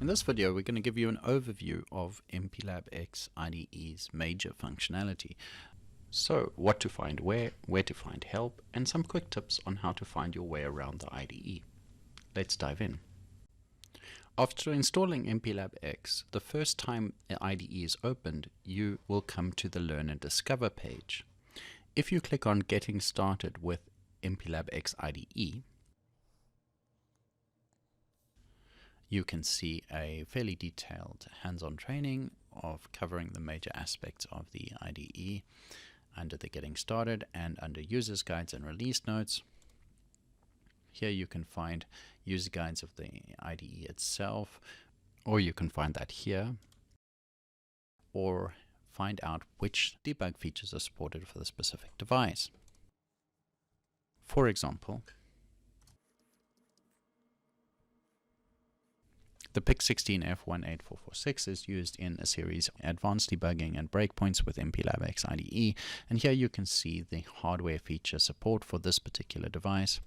In this video, we're going to give you an overview of MPLAB X IDE's major functionality. So, what to find where to find help, and some quick tips on how to find your way around the IDE. Let's dive in. After installing MPLAB X, the first time the IDE is opened, you will come to the Learn and Discover page. If you click on Getting Started with MPLAB X IDE, you can see a fairly detailed hands-on training of covering the major aspects of the IDE under the Getting Started and under Users Guides and Release Notes. Here you can find user guides of the IDE itself, or you can find that here, or find out which debug features are supported for the specific device. For example, the PIC16F18446 is used in a series of advanced debugging and breakpoints with MPLAB X IDE, and here you can see the hardware feature support for this particular device.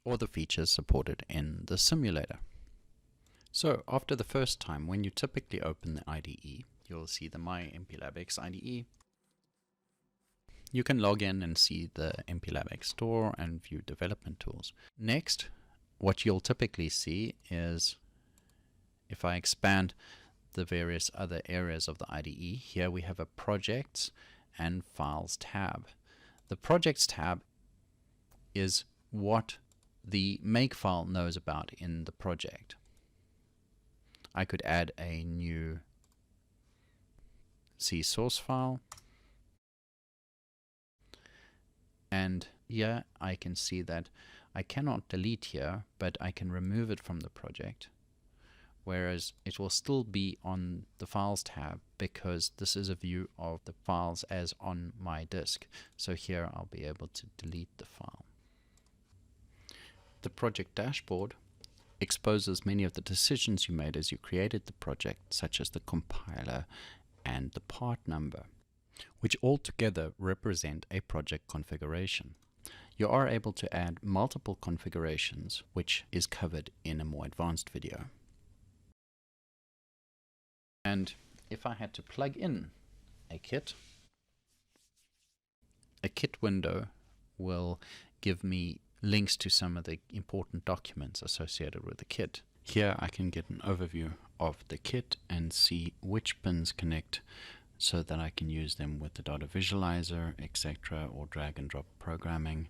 Or the features supported in the simulator. So after the first time, when you typically open the IDE, you'll see the My MPLAB X IDE. You can log in and see the MPLAB X store and view development tools. Next, what you'll typically see is, if I expand the various other areas of the IDE, here we have a Projects and Files tab. The Projects tab is what the makefile knows about in the project. I could add a new C source file, and here I can see that I cannot delete here, but I can remove it from the project, whereas it will still be on the Files tab because this is a view of the files as on my disk. So here I'll be able to delete the file. The project dashboard exposes many of the decisions you made as you created the project, such as the compiler and the part number, which all together represent a project configuration. You are able to add multiple configurations, which is covered in a more advanced video. And if I had to plug in a kit window will give me links to some of the important documents associated with the kit. Here I can get an overview of the kit and see which pins connect so that I can use them with the data visualizer, etc., or drag and drop programming.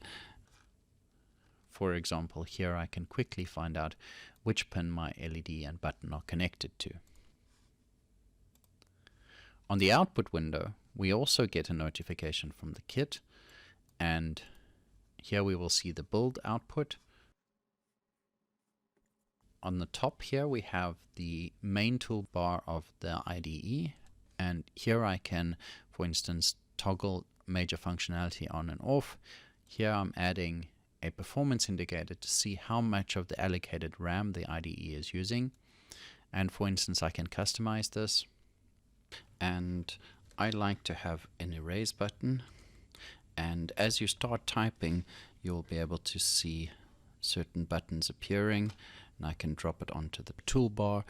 For example, here I can quickly find out which pin my LED and button are connected to. On the output window, we also get a notification from the kit, and here we will see the build output. On the top here we have the main toolbar of the IDE, and here I can, for instance, toggle major functionality on and off. Here I'm adding a performance indicator to see how much of the allocated RAM the IDE is using, and for instance I can customize this, and I like to have an erase button. And as you start typing, you'll be able to see certain buttons appearing, and I can drop it onto the toolbar.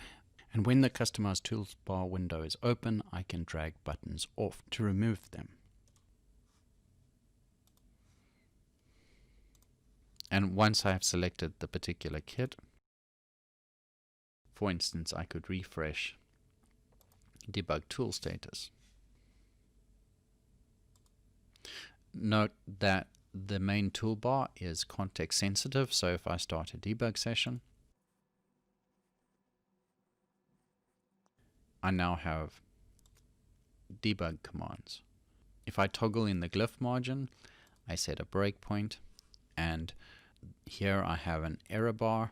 And when the Customize Toolbar window is open, I can drag buttons off to remove them. And once I have selected the particular kit, for instance, I could refresh debug tool status. Note that the main toolbar is context sensitive, so if I start a debug session, I now have debug commands. If I toggle in the glyph margin, I set a breakpoint, and here I have an error bar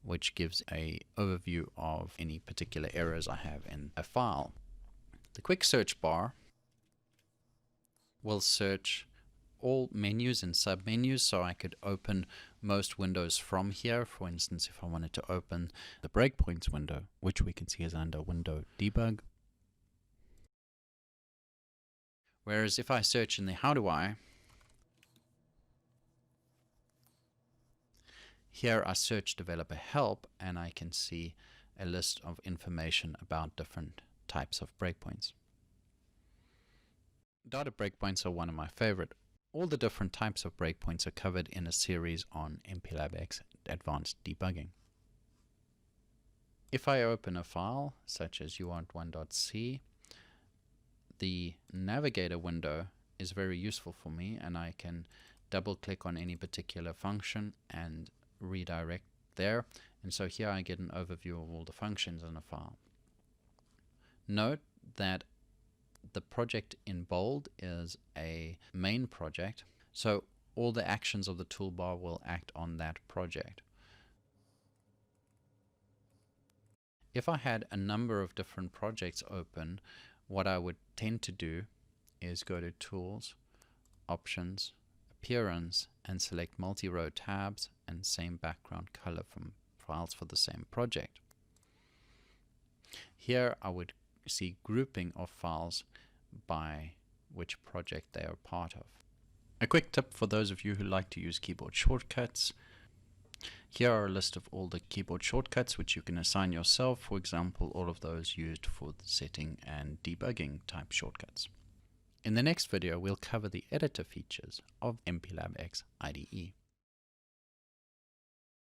which gives an overview of any particular errors I have in a file. The quick search bar will search all menus and submenus, so I could open most windows from here. For instance, if I wanted to open the Breakpoints window, which we can see is under Window Debug. Whereas if I search in the How Do I, Here I search developer help and I can see a list of information about different types of breakpoints. Data breakpoints are one of my favorite. All the different types of breakpoints are covered in a series on MPLAB X Advanced Debugging. If I open a file such as uart1.c, the navigator window is very useful for me, and I can double click on any particular function and redirect there, and so here I get an overview of all the functions in a file. Note that the project in bold is a main project, so all the actions of the toolbar will act on that project. If I had a number of different projects open, what I would tend to do is go to Tools, Options, Appearance, and select multi-row tabs and same background color from files for the same project. Here I would see grouping of files by which project they are part of. A quick tip for those of you who like to use keyboard shortcuts. Here are a list of all the keyboard shortcuts which you can assign yourself, for example all of those used for setting and debugging type shortcuts. In the next video we'll cover the editor features of MPLAB X IDE.